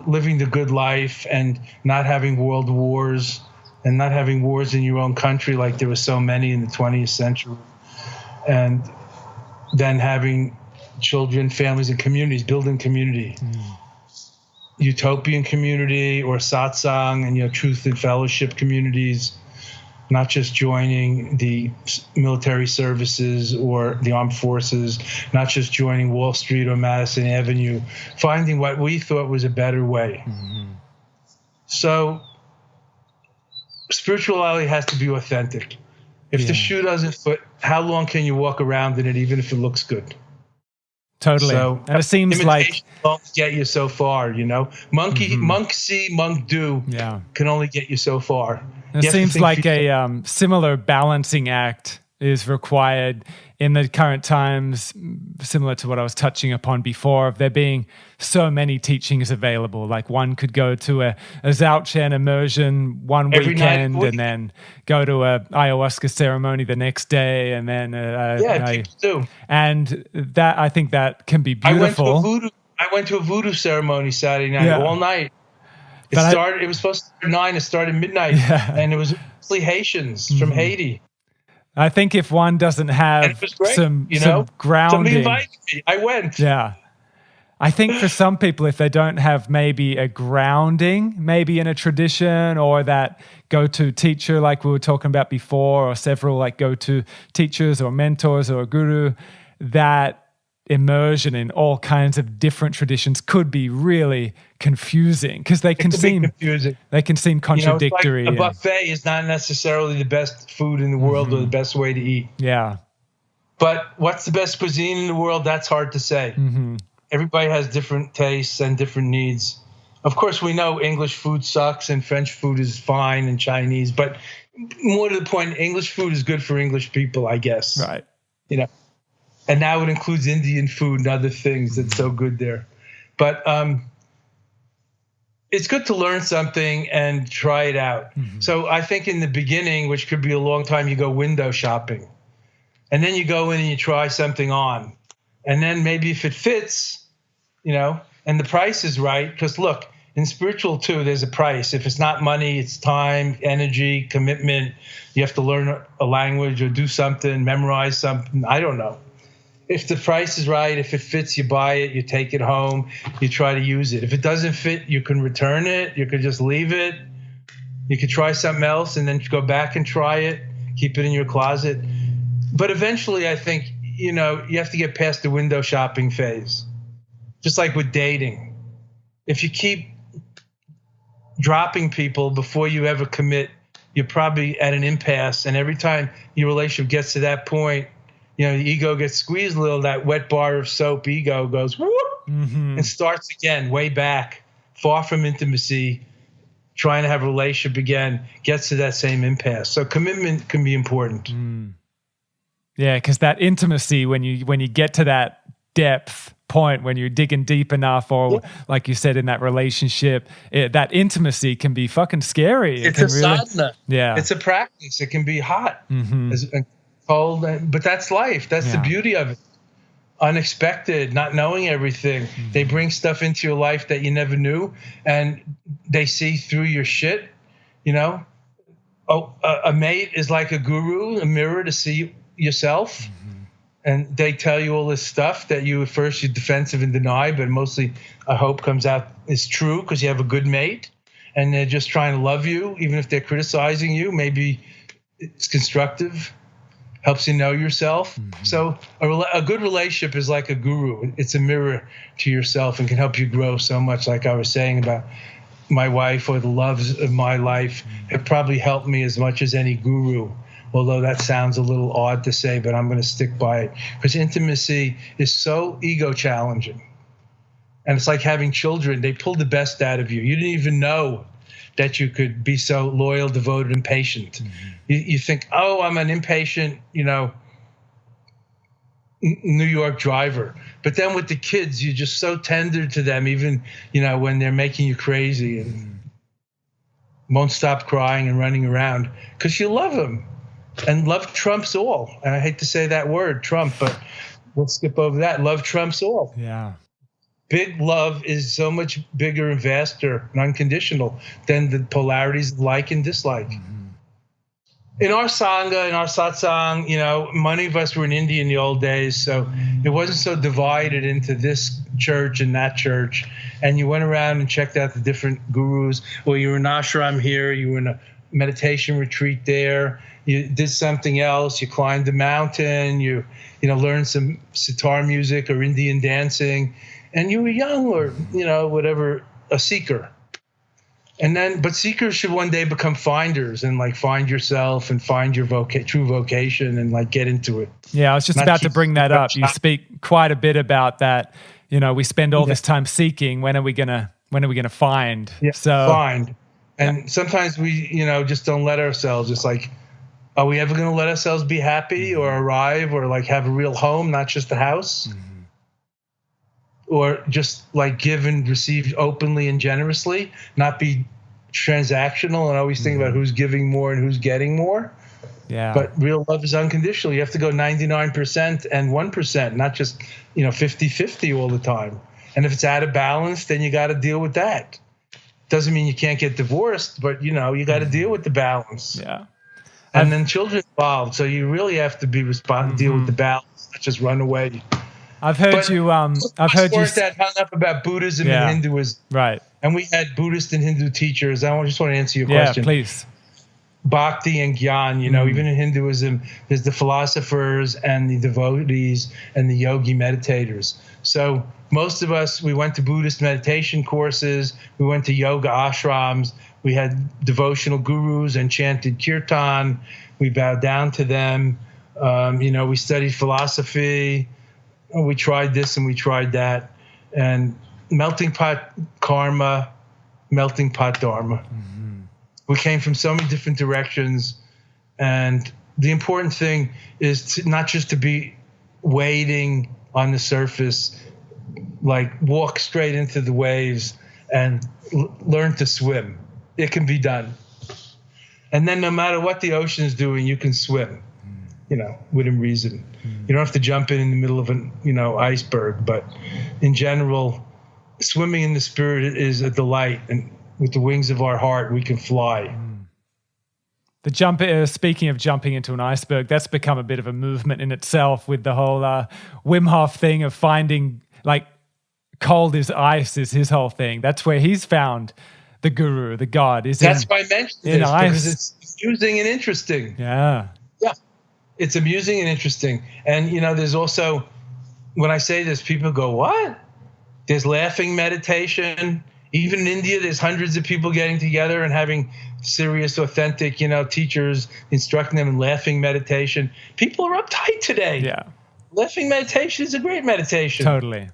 living the good life and not having world wars and not having wars in your own country like there were so many in the 20th century. And then having children, families, and communities, building community. Utopian community or satsang and, truth and fellowship communities, not just joining the military services or the armed forces, not just joining Wall Street or Madison Avenue, finding what we thought was a better way. So spirituality has to be authentic. If the shoe doesn't fit, how long can you walk around in it, even if it looks good? Totally. So, and it seems like won't get you so far, monk see, monk do can only get you so far. It seems like a similar balancing act is required in the current times, similar to what I was touching upon before, of there being so many teachings available. Like one could go to a Dzogchen immersion one weekend and then go to a ayahuasca ceremony the next day, and then people do. And that, I think that can be beautiful. I went to a voodoo ceremony Saturday night, all night. It was supposed to start at 9. It started midnight, and it was mostly Haitians from Haiti. I think if one doesn't have some grounding, somebody invited me. I went. Yeah, I think for some people, if they don't have maybe a grounding, maybe in a tradition or that go-to teacher, like we were talking about before, or several like go-to teachers or mentors or a guru, that immersion in all kinds of different traditions could be really confusing because they can seem contradictory. Like a buffet is not necessarily the best food in the world or the best way to eat. Yeah. But what's the best cuisine in the world? That's hard to say. Everybody has different tastes and different needs. Of course, we know English food sucks and French food is fine and Chinese, but more to the point, English food is good for English people, I guess. Right. And now it includes Indian food and other things that's so good there. But it's good to learn something and try it out. So I think in the beginning, which could be a long time, you go window shopping. And then you go in and you try something on. And then maybe if it fits, and the price is right, because look, in spiritual too, there's a price. If it's not money, it's time, energy, commitment. You have to learn a language or do something, memorize something. I don't know. If the price is right, if it fits, you buy it, you take it home, you try to use it. If it doesn't fit, you can return it. You could just leave it. You could try something else and then go back and try it, keep it in your closet. But eventually, I think, you have to get past the window shopping phase. Just like with dating. If you keep dropping people before you ever commit, you're probably at an impasse. And every time your relationship gets to that point, the ego gets squeezed a little, that wet bar of soap ego goes whoop, and starts again, way back, far from intimacy, trying to have a relationship again, gets to that same impasse. So commitment can be important. Yeah, because that intimacy, when you get to that depth point, when you're digging deep enough, or like you said, in that relationship, that intimacy can be fucking scary. It's a sadhana. Yeah. It's a practice. It can be hot. Cold, but that's life. That's the beauty of it. Unexpected, not knowing everything. They bring stuff into your life that you never knew, and they see through your shit. A mate is like a guru, a mirror to see yourself, and they tell you all this stuff that you at first you're defensive and deny, but mostly I hope comes out is true because you have a good mate. and they're just trying to love you, even if they're criticizing you. Maybe it's constructive, helps you know yourself. So a good relationship is like a guru. It's a mirror to yourself and can help you grow so much. Like I was saying about my wife, or the loves of my life have probably helped me as much as any guru. Although that sounds a little odd to say, but I'm going to stick by it, because intimacy is so ego challenging. And it's like having children. They pull the best out of you. You didn't even know that you could be so loyal, devoted, and patient. You think, oh, I'm an impatient, New York driver. But then with the kids, you're just so tender to them, even, when they're making you crazy and won't stop crying and running around, because you love them. And love trumps all. And I hate to say that word, Trump, but we'll skip over that. Love trumps all. Yeah. Big love is so much bigger and vaster and unconditional than the polarities of like and dislike. In our Sangha, in our satsang, many of us were in India in the old days, so it wasn't so divided into this church and that church. And you went around and checked out the different gurus. Well, you were in ashram here, you were in a meditation retreat there, you did something else, you climbed a mountain, you learned some sitar music or Indian dancing, and you were young, or whatever, a seeker. But seekers should one day become finders and find yourself and find your true vocation and get into it. Yeah, I was just about to bring that up. You speak quite a bit about that. We spend all this time seeking. When are we gonna find? Yeah, find. And sometimes we, just don't let ourselves. It's like, are we ever going to let ourselves be happy or arrive or have a real home, not just a house? Or just give and receive openly and generously, not be transactional and always think about who's giving more and who's getting more. Yeah. But real love is unconditional. You have to go 99% and 1%, not just 50-50 all the time. And if it's out of balance, then you got to deal with that. Doesn't mean you can't get divorced, but you got to deal with the balance. Yeah. And then children involved, so you really have to be deal with the balance, not just run away. I've heard you. I've heard you. That hung up about Buddhism and Hinduism, right? And we had Buddhist and Hindu teachers. Just want to answer your question. Yeah, please. Bhakti and Gyan. Even in Hinduism, there's the philosophers and the devotees and the yogi meditators. So most of us, we went to Buddhist meditation courses. We went to yoga ashrams. We had devotional gurus and chanted kirtan. We bowed down to them. We studied philosophy. We tried this and we tried that. And melting pot karma, melting pot dharma. We came from so many different directions. And the important thing is not just to be wading on the surface, walk straight into the waves and learn to swim. It can be done. And then no matter what the ocean is doing, you can swim, within reason. You don't have to jump in the middle of an, iceberg. But in general, swimming in the spirit is a delight. And with the wings of our heart, we can fly. Speaking of jumping into an iceberg, that's become a bit of a movement in itself with the whole Wim Hof thing of finding, cold as ice is his whole thing. That's where he's found the guru, the God. That's why I mentioned this, because it's amusing and interesting. Yeah. Yeah. It's amusing and interesting. And, there's also, when I say this, people go, what? There's laughing meditation. Even in India, there's hundreds of people getting together and having serious, authentic, teachers instructing them in laughing meditation. People are uptight today. Yeah. Laughing meditation is a great meditation. Totally.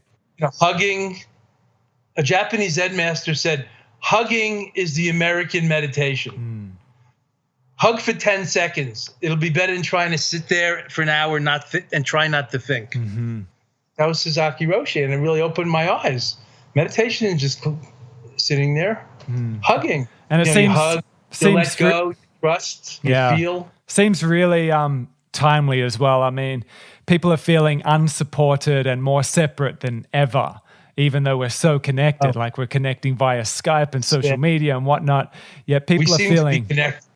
Hugging. A Japanese Zen master said, hugging is the American meditation. Hug for 10 seconds. It'll be better than trying to sit there for an hour and try not to think. That was Sasaki Roshi, and it really opened my eyes. Meditation is just sitting there, hugging. And it seems, you hug, you let go, you trust, you feel. Seems really timely as well. I mean, people are feeling unsupported and more separate than ever, even though we're so connected, we're connecting via Skype and social media and whatnot. Yet people are feeling connected.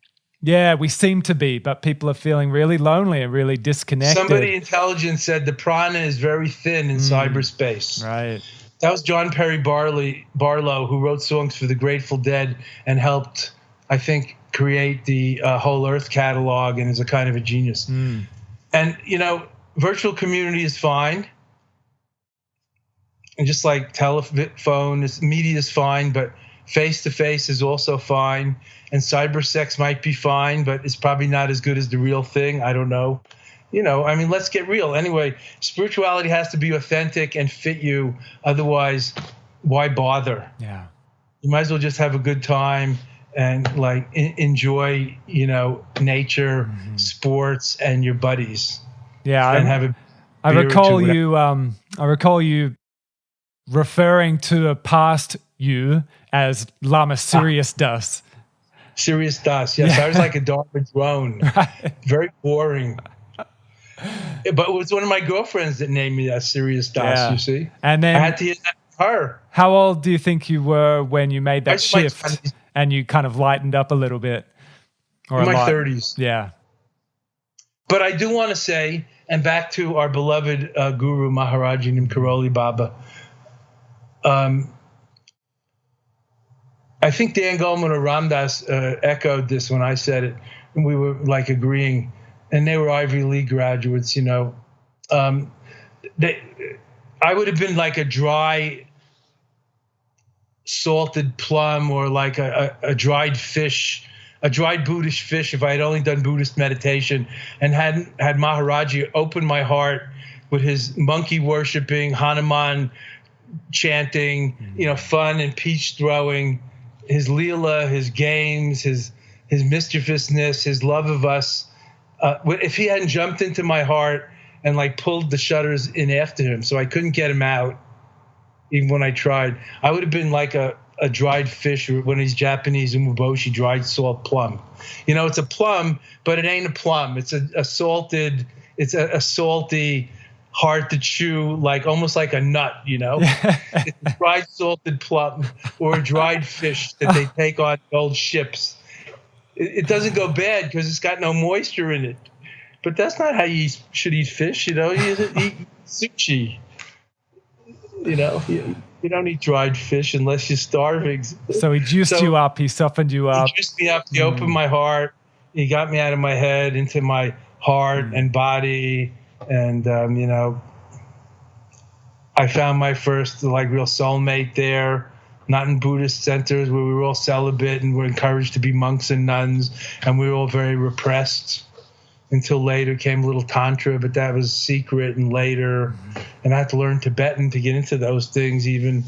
Yeah, we seem to be, but people are feeling really lonely and really disconnected. Somebody intelligent said the prana is very thin in cyberspace. Right. That was John Perry Barlow, who wrote songs for the Grateful Dead and helped, I think, create the Whole Earth catalog, and is a kind of a genius. And, virtual community is fine. And just like telephone, media is fine, but face-to-face is also fine. And cybersex might be fine, but it's probably not as good as the real thing. I don't know. Let's get real. Anyway, spirituality has to be authentic and fit you. Otherwise, why bother? Yeah. You might as well just have a good time and enjoy, nature, sports, and your buddies. Yeah. And have a I recall you referring to a past you as Lama Surya Das. Sirius Das, yes. I was like a Dharma drone. Right. Very boring. But it was one of my girlfriends that named me that, Sirius Das, you see? And then I had to hear that from her. How old do you think you were when you made that shift and you kind of lightened up a little bit? Or in my 30s. Yeah. But I do want to say, and back to our beloved guru, Maharaja Neem Karoli Baba, I think Dan Goleman or Ramdas echoed this when I said it, and we were agreeing, and they were Ivy League graduates, I would have been like a dry, salted plum, or like a dried fish, a dried Buddhist fish, if I had only done Buddhist meditation and had Maharaji open my heart with his monkey worshiping, Hanuman chanting, fun and peach throwing, his Leela, his games, his mischievousness, his love of us. If he hadn't jumped into my heart and pulled the shutters in after him, so I couldn't get him out, even when I tried, I would have been like a dried fish, or one of these Japanese umeboshi, dried salt plum. It's a plum, but it ain't a plum. It's a salty, hard to chew, almost like a nut, It's a dried salted plum, or a dried fish that they take on old ships. It doesn't go bad because it's got no moisture in it. But that's not how you should eat fish, You eat sushi. You don't eat dried fish unless you're starving. So he juiced you up. He softened you up. He juiced me up. He opened my heart. He got me out of my head into my heart and body. And, I found my first real soulmate there, not in Buddhist centers where we were all celibate and were encouraged to be monks and nuns. And we were all very repressed. Until later came a little Tantra, but that was secret and later. And I had to learn Tibetan to get into those things even.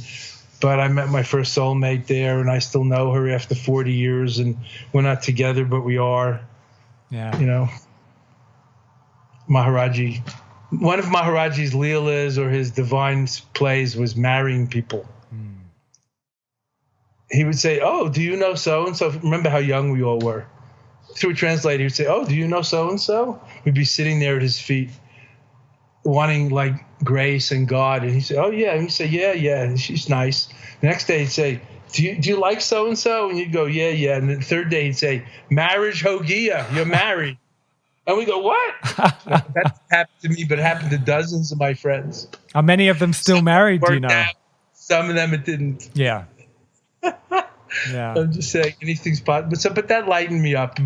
But I met my first soulmate there, and I still know her after 40 years. And we're not together, but we are. Yeah. Maharaji. One of Maharaji's Leelas or his divine plays was marrying people. He would say, "Oh, do you know so-and-so?" Remember how young we all were. Through a translator, he'd say, "Oh, do you know so-and-so?" We'd be sitting there at his feet, wanting grace and God. And he'd say, "Oh, yeah." And he'd say, yeah, she's nice. The next day he'd say, do you like so-and-so? And you'd go, yeah. And the third day he'd say, "Marriage Hogia, you're married." And we go, "What?" That happened to me, but it happened to dozens of my friends. Are many of them still married, do you know? Some of them it didn't. Yeah. Yeah. I'm just saying anything's possible. But that lightened me up.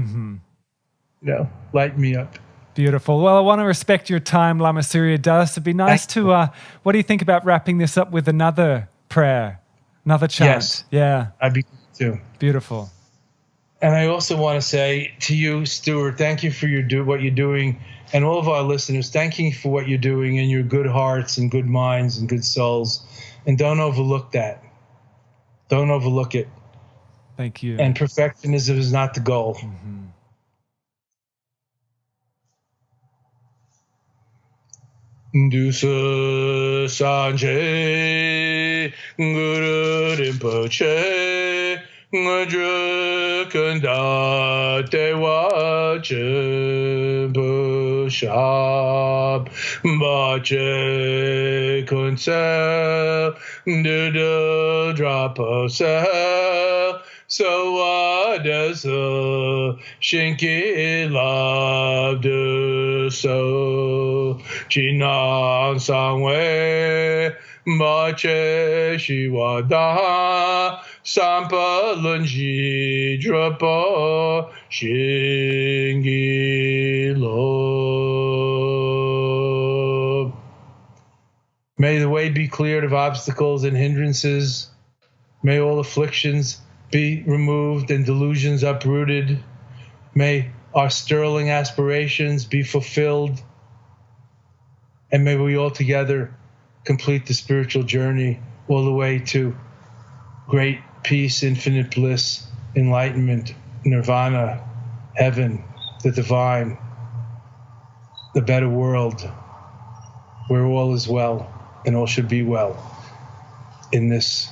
Lightened me up. Beautiful. Well, I want to respect your time, Lama Surya Das. It'd be nice to, what do you think about wrapping this up with another prayer, another chant? Yes. Yeah. I'd be good too. Beautiful. And I also want to say to you, Stuart, thank you for what you're doing, and all of our listeners, thank you for what you're doing and your good hearts and good minds and good souls. And don't overlook that. Don't overlook it. Thank you. And perfectionism is not the goal. Dusa Sanjay Guru Rinpoche Ngajra Kanda Dewa Chimpushab Bache Kunsel Dudu Draposel So what does Shinki love do so? Jinan Sangwe Mache Shiwada Sampa Lunji Drapa Shingi Lo. May the way be cleared of obstacles and hindrances. May all afflictions be removed and delusions uprooted. May our sterling aspirations be fulfilled. And may we all together complete the spiritual journey all the way to great peace, infinite bliss, enlightenment, nirvana, heaven, the divine, the better world, where all is well and all should be well in this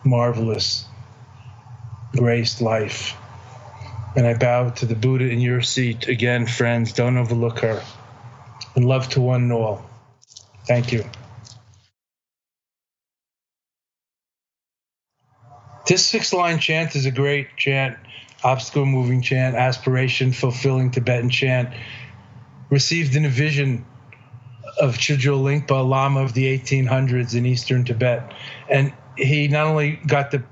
marvelous, graced life. And I bow to the Buddha in your seat. Again, friends, don't overlook her. And love to one and all. Thank you. This 6-line chant is a great chant, obstacle moving chant, aspiration fulfilling Tibetan chant, received in a vision of Chögyal Lingpa, Lama of the 1800s in Eastern Tibet. And he not only got the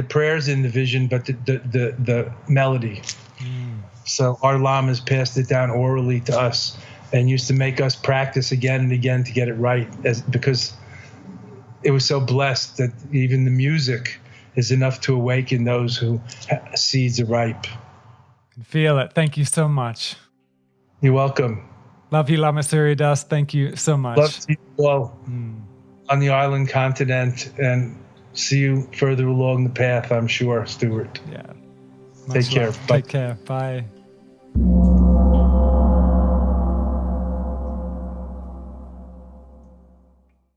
prayers in the vision, but the melody. So our Lamas passed it down orally to us and used to make us practice again and again to get it right, because it was so blessed that even the music is enough to awaken those who seeds are ripe. Feel it. Thank you so much. You're welcome. Love you, Lama Surya Das. Thank you so much. Love to see you all on the island continent, and see you further along the path, I'm sure, Stuart. Yeah. Take care. Bye. Take care. Bye.